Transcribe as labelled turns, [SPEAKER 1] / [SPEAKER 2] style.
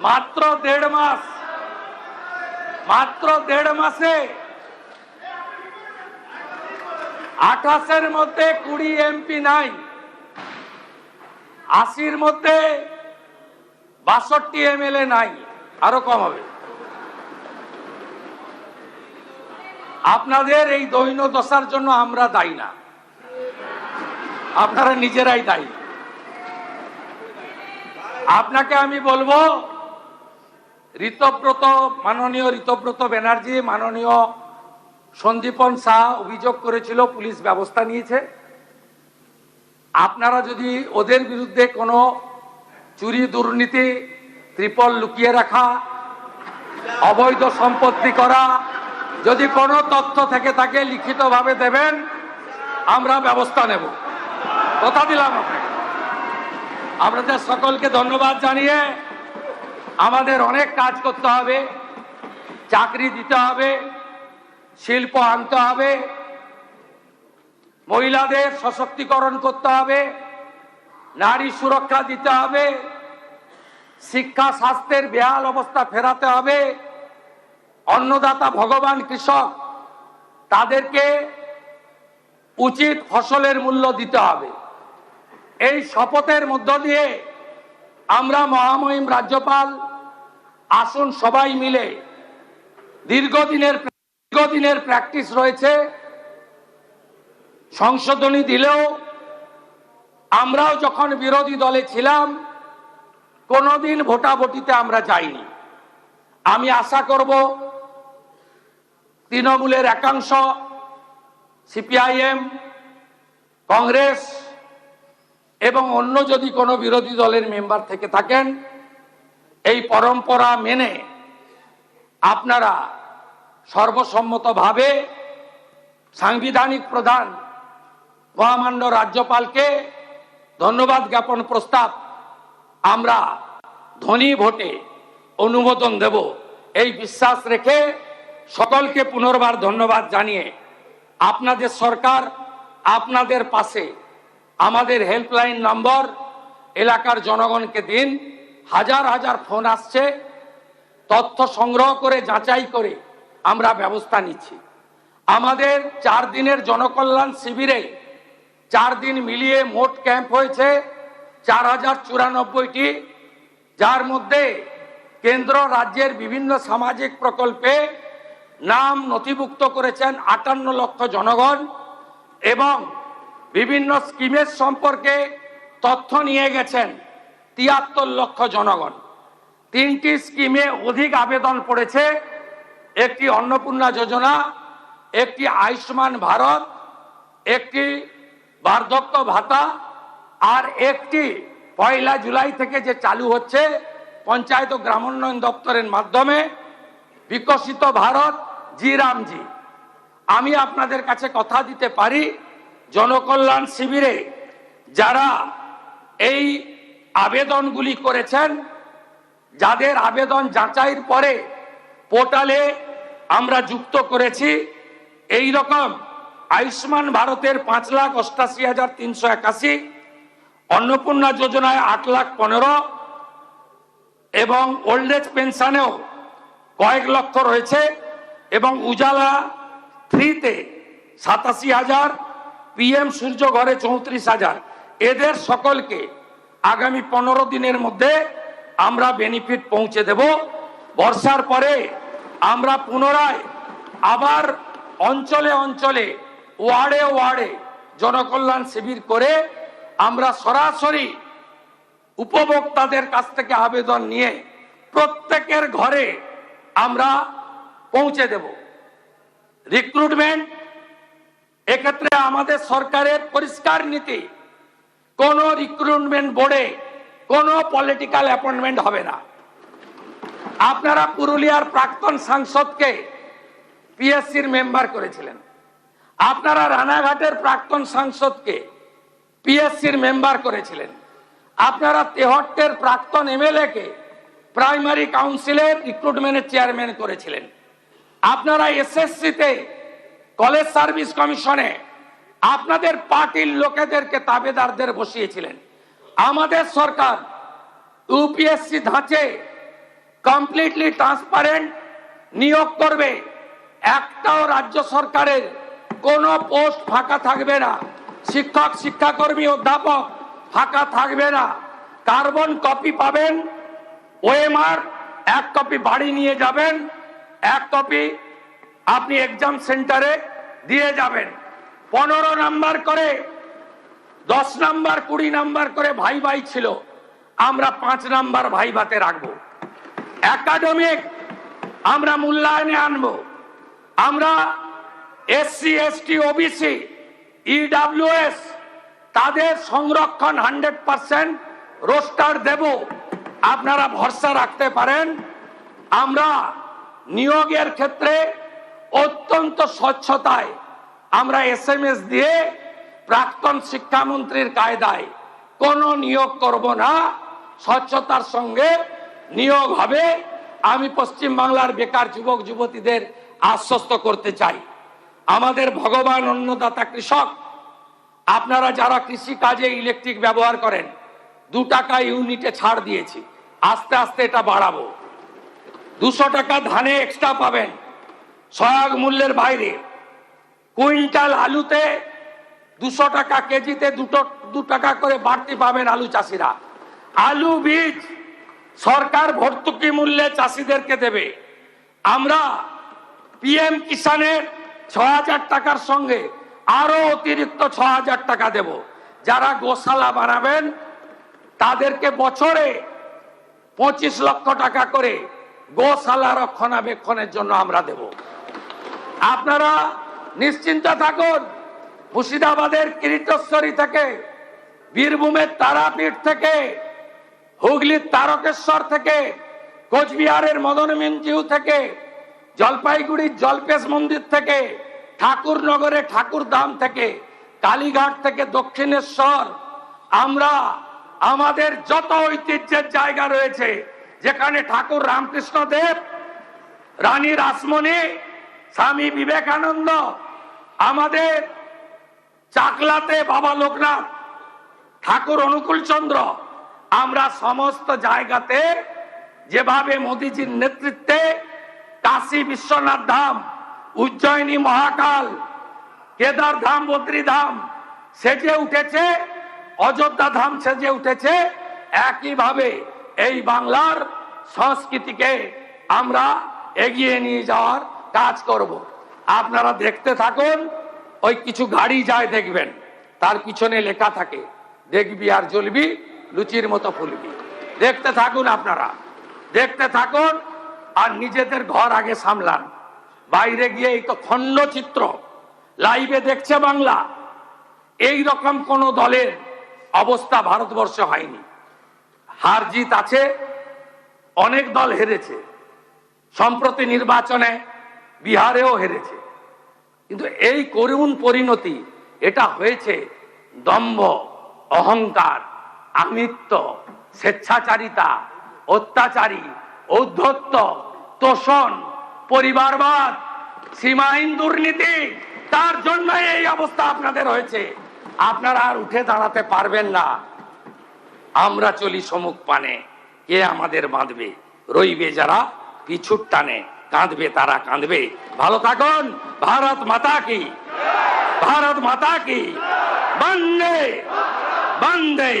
[SPEAKER 1] মাত্র দেড় মাসে 28-এর মধ্যে 20 এমপি নাই, 80-র মধ্যে 62 এমএলএ নাই, আরো কম হবে। আপনাদের এই দৈন্য দশার জন্য আমরা দায়ী না, আপনারা নিজেরাই দায়ী। আপনাকে আমি বলবো, মাননীয় ঋতব্রত ব্যানার্জি, মাননীয় সন্দীপন শাহ অভিযোগ করেছিল, পুলিশ ব্যবস্থা নিয়েছে। আপনারা যদি ওদের বিরুদ্ধে কোনো চুরি, দুর্নীতি, ত্রিপল লুকিয়ে রাখা, অবৈধ সম্পত্তি করা, যদি কোনো তথ্য থেকে থাকে লিখিতভাবে দেবেন, আমরা ব্যবস্থা নেব, কথা দিলাম আপনাকে। আপনাদের সকলকে ধন্যবাদ জানিয়ে, আমাদের অনেক কাজ করতে হবে, চাকরি দিতে হবে, শিল্প আনতে হবে, মহিলাদের সশক্তিকরণ করতে হবে, নারী সুরক্ষা দিতে হবে, শিক্ষা স্বাস্থ্যের বেহাল অবস্থা ফেরাতে হবে, অন্নদাতা ভগবান কৃষক তাদেরকে উচিত ফসলের মূল্য দিতে হবে। এই শপথের মধ্য দিয়ে আমরা মহামহিম রাজ্যপাল, আসুন সবাই মিলে, দীর্ঘদিনের প্র্যাকটিস রয়েছে, সংশোধনী দিলেও আমরাও যখন বিরোধী দলে ছিলাম কোনোদিন ভোটাভুটিতে আমরা যাইনি। আমি আশা করব তৃণমূলের একাংশ, সিপিআইএম, কংগ্রেস এবং অন্য যদি কোনো বিরোধী দলের মেম্বার থেকে থাকেন, এই পরম্পরা মেনে আপনারা সর্বসম্মতভাবে সাংবিধানিক প্রধান মহামান্য রাজ্যপালকে ধন্যবাদ জ্ঞাপন প্রস্তাব আমরা ধ্বনি ভোটে অনুমোদন দেব, এই বিশ্বাস রেখে সকলকে পুনর্বার ধন্যবাদ জানিয়ে, আপনাদের সরকার আপনাদের পাশে, আমাদের হেল্পলাইন নম্বর এলাকার জনগণকে দিন। হাজার হাজার ফোন আসছে, তথ্য সংগ্রহ করে যাচাই করে আমরা ব্যবস্থা নিচ্ছি। আমাদের 4 দিনের জনকল্যাণ শিবিরে 4 দিন মিলিয়ে মোট ক্যাম্প হয়েছে 4094টি, যার মধ্যে কেন্দ্র রাজ্যের বিভিন্ন সামাজিক প্রকল্পে নাম নথিভুক্ত করেছেন 58 লক্ষ জনগণ এবং বিভিন্ন স্কিমের সম্পর্কে তথ্য নিয়ে গেছেন 73 লক্ষ জনগণ। 3টি স্কিমে অধিক আবেদন পড়েছে, একটি অন্নপূর্ণা যোজনা, একটি আয়ুষ্মান ভারত, একটি বার্ধক্য ভাতা, আর একটি 1 জুলাই থেকে যে চালু হচ্ছে পঞ্চায়েত ও গ্রামোন্নয়ন দপ্তরের মাধ্যমে বিকশিত ভারত জি রামজি। আমি আপনাদের কাছে কথা দিতে পারি, জনকল্যাণ শিবিরে যারা এই আবেদনগুলি করেছেন, যাদের আবেদন যাচাইয়ের পরে পোর্টালে আমরা যুক্ত করেছি, এই রকম আয়ুষ্মান ভারতের 5,88,381, অন্নপূর্ণা যোজনায় 8,15,000 এবং ওল্ড এজ পেনশনেও কয়েক লক্ষ রয়েছে এবং উজালা 3-তে 87,000, পিএম সূর্য ঘরে 34,000। এদের সকলকে আগামী 15 দিনের মধ্যে আমরা বেনিফিট পৌঁছে দেব। বর্ষার পরে আমরা পুনরায় আবার অঞ্চলে অঞ্চলে, ওয়ার্ডে ওয়ার্ডে জনকল্যাণ শিবির করে আমরা সরাসরি উপভোক্তাদের কাছ থেকে আবেদন নিয়ে প্রত্যেকের ঘরে আমরা পৌঁছে দেব। রিক্রুটমেন্ট, এক্ষেত্রে আমাদের সরকারের পরিষ্কার নীতি, কোনো রিক্রুটমেন্ট বোর্ডে কোনো পলিটিক্যাল অ্যাপয়েন্টমেন্ট হবে না। আপনারা পুরুলিয়ার প্রাক্তন সাংসদকে পিএসসির মেম্বার করেছিলেন, আপনারা রানাঘাটের প্রাক্তন সাংসদকে পিএসসির মেম্বার করেছিলেন, আপনারা তেহট্টের প্রাক্তন এমএলএকে প্রাইমারি কাউন্সিলের রিক্রুটমেন্টের চেয়ারম্যান করেছিলেন, আপনারা এসএসসিতে কলেজ সার্ভিস কমিশনে আপনাদের পার্টির লোকেদেরকে তাবেদারদের বসিয়েছিলেন। আমাদের সরকার ইউপিএসসি ধাঁচে কমপ্লিটলি ট্রান্সপারেন্ট নিয়োগ করবে। একটাও রাজ্য সরকারের কোনো পোস্ট ফাঁকা থাকবে না, শিক্ষক শিক্ষাকর্মী অধ্যাপক ফাঁকা থাকবে না। কার্বন কপি পাবেন, ওএমআর এক কপি বাড়ি নিয়ে যাবেন, এক কপি আপনি এক্সাম সেন্টারে দিয়ে যাবেন। 15 নাম্বার করে, 10 নাম্বার 20 নাম্বার করে ভাই ভাই ছিল, আমরা 5 নাম্বার ভাইভাতে রাখবো। একাডেমিক আমরা মূল্যায়নে আনবো। আমরা এসসি এসটি ওবিসি ইডব্লিউএস তাদের সংরক্ষণ 100% রোস্টার দেব, আপনারা ভরসা রাখতে পারেন। আমরা নিয়োগের ক্ষেত্রে অত্যন্ত স্বচ্ছতায় আমরা এসএমএস দিয়ে প্রাক্তন শিক্ষামন্ত্রীর কায়দায় কোনো নিয়োগ করব না, স্বচ্ছতার সঙ্গে নিয়োগ হবে। আমি পশ্চিম বাংলার বেকার যুবক যুবতীদের আশ্বস্ত করতে চাই, আমাদের ভগবান অন্নদাতা কৃষক, আপনারা যারা কৃষি কাজে ইলেকট্রিক ব্যবহার করেন 2 টাকা ইউনিটে ছাড় দিয়েছি, আস্তে আস্তে এটা বাড়াবো। 200 টাকা ধানে এক্সট্রা পাবেন সহায়ক মূল্যের বাইরে। কুইন্টাল আলুতে 200 টাকা কেজিতে 2 টাকা করে বাড়তি পাবেন আলু চাষিরা। আলু বীজ সরকার ভর্তুকি মূল্যে চাষিদেরকে দেবে। আমরা পিএম কিষানের 6000 টাকার সঙ্গে আরো অতিরিক্ত 6000 টাকা দেব। যারা গোশালা বানাবেন তাদেরকে বছরে 25 লক্ষ টাকা করে গোশালা রক্ষণাবেক্ষণের জন্য আমরা দেব। আপনারা নিশ্চিন্ত থাকুন, মুর্শিদাবাদের কিরিটেশ্বরী থেকে, বীরভূমের তারাপীঠ থেকে, হুগলির তারকেশ্বর থেকে, কোচবিহারের মদনমিঞ্জিউ থেকে, জলপাইগুড়ির জলপেশ মন্দির থেকে, ঠাকুরনগরে ঠাকুরধাম থেকে, কালীঘাট থেকে দক্ষিণেশ্বর, আমরা আমাদের যত ঐতিহ্যের জায়গা রয়েছে যেখানে ঠাকুর রামকৃষ্ণ দেব, রানী রাসমণি, স্বামী বিবেকানন্দ, আমাদের চাকলাতে বাবা লোকনাথ, ঠাকুর অনুকূল চন্দ্র, আমরা সমস্ত জায়গাতে যেভাবে মোদীজির নেতৃত্বে কাশী বিশ্বনাথ ধাম, উজ্জয়িনী মহাকাল, কেদার ধাম, বদ্রী ধাম সেজে উঠেছে, অযোধ্যা ধাম সেজে উঠেছে, একইভাবে এই বাংলার সংস্কৃতিকে আমরা এগিয়ে নিয়ে যাওয়ার কাজ করব। আপনারা দেখতে থাকুন, ওই কিছু গাড়ি যায় দেখবেন, তার পিছনে লেখা থাকে দেখবি আর জ্বলবি, লুচির মতো ফুলবি। দেখতে থাকুন, আপনারা দেখতে থাকুন, আর নিজেদের ঘর আগে সামলান। বাইরে গিয়ে এই তো খণ্ডচিত্র লাইভে দেখছে বাংলা, এই রকম কোন দলের অবস্থা ভারতবর্ষে হয়নি। হার জিত আছে, অনেক দল হেরেছে, সম্প্রতি নির্বাচনে বিহারেও হেরেছে, কিন্তু এই করুণ পরিণতি এটা হয়েছে দম্ভ, অহংকার, আমিত্ব, স্বেচ্ছাচারিতা, অত্যাচারী, ঔদ্ধত্য, তোষণ, পরিবারবাদ, সীমাহীন দুর্নীতি, তার জন্য এই অবস্থা আপনাদের হয়েছে। আপনারা আর উঠে দাঁড়াতে পারবেন না। আমরা চলি সমুখ পানে, কে আমাদের বাঁধবে? রইবে যারা পিছুর টানে, কাঁদবে তারা কাঁদবে। ভালো থাকুন। ভারত মাতা কি, ভারত মাতা কি, বন্দে বন্দে।